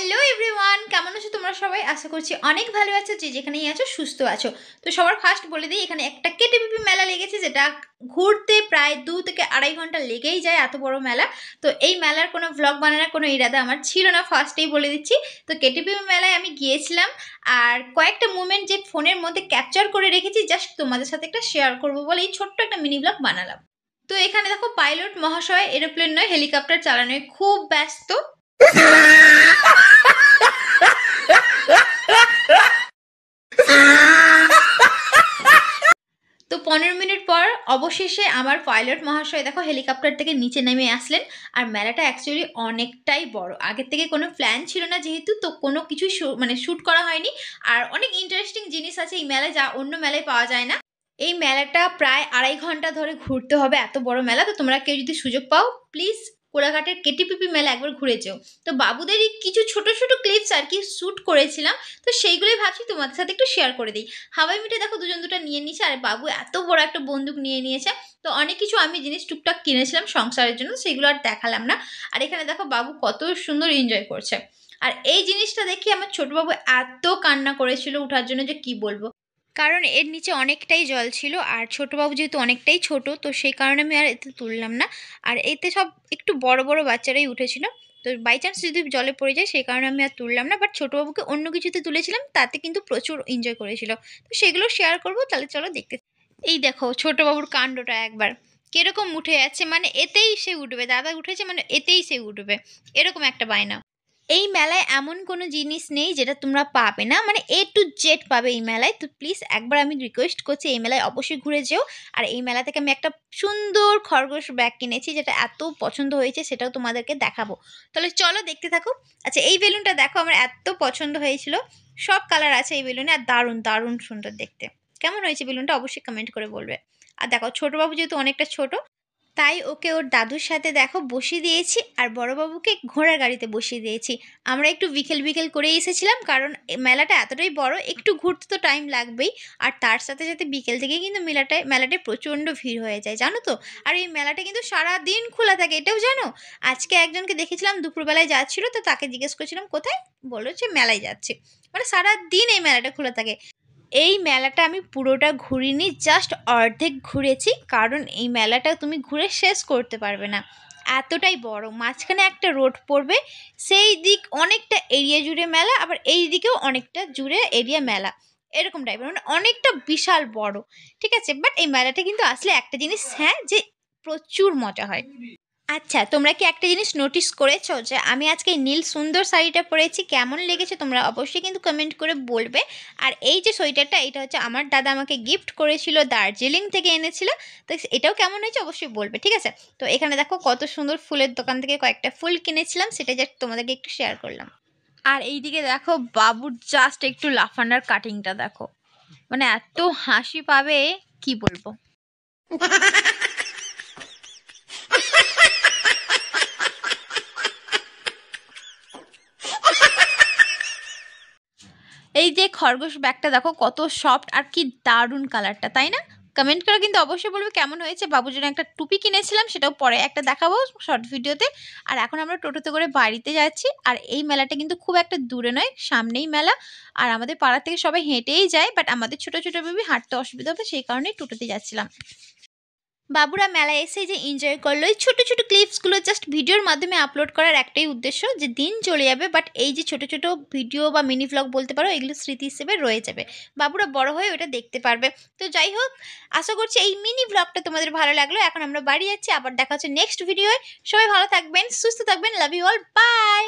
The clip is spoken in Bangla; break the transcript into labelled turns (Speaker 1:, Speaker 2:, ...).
Speaker 1: হ্যালো এভরিওয়ান, কেমন আছো তোমরা সবাই? আশা করছি অনেক ভালো আছো, যে যেখানেই আছো সুস্থ আছো। তো সবার ফার্স্ট বলে দিই, এখানে একটা কেটিপিপি মেলা লেগেছে, যেটা ঘুরতে প্রায় 2 থেকে আড়াই ঘন্টা লেগেই যায়, এত বড় মেলা। তো এই মেলার কোনো ভ্লগ বানানোর কোনো ইরাদা আমার ছিল না, ফার্স্টেই বলে দিচ্ছি। তো কেটিপিপি মেলায় আমি গিয়েছিলাম, আর কয়েকটা মুমেন্ট যে ফোনের মধ্যে ক্যাপচার করে রেখেছি, জাস্ট তোমাদের সাথে একটা শেয়ার করবো বলে এই ছোট্ট একটা মিনি ভ্লগ বানালাম। তো এখানে দেখো পাইলট মহাশয় এরোপ্লেন নয় হেলিকপ্টার চালানোয় খুব ব্যস্ত। তো 15 মিনিট পর অবশেষে আমার পাইলট মহাশয় দেখো হেলিকপ্টার থেকে নিচে নেমে আসলেন। আর মেলাটা অ্যাকচুয়ালি অনেকটাই বড়, আগের থেকে কোনো প্ল্যান ছিল না যেহেতু, তো কোনো কিছুই মানে শ্যুট করা হয়নি। আর অনেক ইন্টারেস্টিং জিনিস আছে এই মেলায়, যা অন্য মেলায় পাওয়া যায় না। এই মেলাটা প্রায় আড়াই ঘন্টা ধরে ঘুরতে হবে, এত বড় মেলা। তো তোমরা কেউ যদি সুযোগ পাও, প্লিজ কোলাঘাটের কেটিপিপি মেলা একবার ঘুরে যেও। তো বাবুদেরই কিছু ছোট ছোট ক্লিপস আর কি শ্যুট করেছিলাম, তো সেইগুলোই ভাবছি তোমাদের সাথে একটু শেয়ার করে দিই। হাওয়াই মিটে দেখো দুজন দুটো নিয়ে নিয়েছে, আর বাবু এত বড় একটা বন্দুক নিয়ে নিয়েছে। তো অনেক কিছু আমি জিনিস টুকটাক কিনেছিলাম সংসারের জন্য, সেগুলো আর দেখালাম না। আর এখানে দেখো বাবু কত সুন্দর এনজয় করছে। আর এই জিনিসটা দেখি আমার ছোট বাবু এত কান্না করেছিল উঠার জন্য, যে কি বলবো। কারণ এর নিচে অনেকটাই জল ছিল, আর ছোটবাবু যেহেতু অনেকটাই ছোট, তো সেই কারণে আমি আর এতে তুললাম না। আর এতে সব একটু বড় বড় বাচ্চারাই উঠেছিল, তো বাই চান্স যদি জলে পড়ে যায় সেই কারণে আমি আর তুললাম না। বাট ছোটবাবুকে অন্য কিছুতে তুলেছিলাম, তাতে কিন্তু প্রচুর এনজয় করেছিল। তো সেগুলো শেয়ার করবো, তাহলে চলো দেখতে। এই দেখো ছোটবাবুর কাণ্ডটা একবার, কিরকম উঠে যাচ্ছে, মানে এতেই সে উঠবে, দাদা উঠেছে মানে এতেই সে উঠবে, এরকম একটা বায়না। এই মেলায় এমন কোনো জিনিস নেই যেটা তোমরা পাবে না, মানে এ টু জেড পাবে এই মেলায়। তো প্লিজ একবার আমি রিকোয়েস্ট করছি, এই মেলায় অবশ্যই ঘুরে যেও। আর এই মেলা থেকে আমি একটা সুন্দর খরগোশ ব্যাগ কিনেছি, যেটা এত পছন্দ হয়েছে, সেটাও তোমাদেরকে দেখাবো। তাহলে চলো দেখতে থাকো। আচ্ছা, এই বেলুনটা দেখো, আমার এত পছন্দ হয়েছিল। সব কালার আছে এই বেলুনে, আর দারুণ দারুণ সুন্দর দেখতে। কেমন হয়েছে বেলুনটা অবশ্যই কমেন্ট করে বলবে। আর দেখো ছোটবাবু যেহেতু অনেকটা ছোট, তাই ওকে ওর দাদুর সাথে দেখো বসিয়ে দিয়েছি, আর বড়বাবুকে ঘোড়ার গাড়িতে বসিয়ে দিয়েছি। আমরা একটু বিকেল বিকেল করে এসেছিলাম, কারণ মেলাটা এতটাই বড়, একটু ঘুরতে তো টাইম লাগবেই। আর তার সাথে সাথে বিকেল থেকে কিন্তু মেলাটায় প্রচণ্ড ভিড় হয়ে যায়, জানো তো। আর এই মেলাটা কিন্তু সারাদিন খোলা থাকে, এটাও জানো। আজকে একজনকে দেখেছিলাম দুপুরবেলায় যাচ্ছিল, তো তাকে জিজ্ঞেস করছিলাম কোথায়, বললো যে মেলায় যাচ্ছে। মানে সারাদিন এই মেলাটা খোলা থাকে। এই মেলাটা আমি পুরোটা ঘুরিনি, জাস্ট অর্ধেক ঘুরেছি, কারণ এই মেলাটা তুমি ঘুরে শেষ করতে পারবে না, এতটাই বড়। মাঝখানে একটা রোড পড়বে, সেই দিক অনেকটা এরিয়া জুড়ে মেলা, আবার এই দিকেও অনেকটা জুড়ে এরিয়া মেলা, এরকম টাইপের, মানে অনেকটা বিশাল বড়। ঠিক আছে, বাট এই মেলাটা কিন্তু আসলে একটা জিনিস, হ্যাঁ, যে প্রচুর মজা হয়। আচ্ছা, তোমরা কি একটা জিনিস নোটিস করেছো, যে আমি আজকে এই নীল সুন্দর শাড়িটা পরেছি, কেমন লেগেছে তোমরা অবশ্যই কিন্তু কমেন্ট করে বলবে। আর এই যে সোয়েটারটা, এটা হচ্ছে আমার দাদা আমাকে গিফট করেছিল, দার্জিলিং থেকে এনেছিল। তো এটাও কেমন হয়েছে অবশ্যই বলবে, ঠিক আছে। তো এখানে দেখো কত সুন্দর ফুলের দোকান থেকে কয়েকটা ফুল কিনেছিলাম, সেটা জাস্ট তোমাদেরকে একটু শেয়ার করলাম। আর এইদিকে দেখো বাবুর জাস্ট একটু লাফানোর কাটিংটা দেখো, মানে এত হাসি পাবে কি বলবো। এই যে খরগোশ ব্যাগটা দেখো কত সফট, আর কি দারুণ কালারটা, তাই না? কমেন্ট করে কিন্তু অবশ্যই বলবে কেমন হয়েছে। বাবুর জন্য একটা টুপি কিনেছিলাম, সেটাও পরে একটা দেখাবো শর্ট ভিডিওতে। আর এখন আমরা টোটোতে করে বাড়িতে যাচ্ছি। আর এই মেলাটা কিন্তু খুব একটা দূরে নয়, সামনেই মেলা। আর আমাদের পাড়া থেকে সবাই হেঁটেই যায়, বাট আমাদের ছোট ছোট বেবি হাঁটতে অসুবিধা হবে, সেই কারণেই টোটোতে যাচ্ছিলাম। বাবুরা মেলায় এসে যে এনজয় করলো, এই ছোটো ছোটো ক্লিপসগুলো জাস্ট ভিডিওর মাধ্যমে আপলোড করার একটাই উদ্দেশ্য, যে দিন চলে যাবে, বাট এই যে ছোটো ছোটো ভিডিও বা মিনি ভ্লগ বলতে পারো, এগুলো স্মৃতি হিসেবে রয়ে যাবে, বাবুরা বড় হয়ে ওটা দেখতে পারবে। তো যাই হোক, আশা করছি এই মিনি ভ্লগটা তোমাদের ভালো লাগলো। এখন আমরা বাড়ি যাচ্ছি, আবার দেখা হচ্ছে নেক্সট ভিডিওয়। সবাই ভালো থাকবেন, সুস্থ থাকবেন, লাভ ইউ অল, বাই।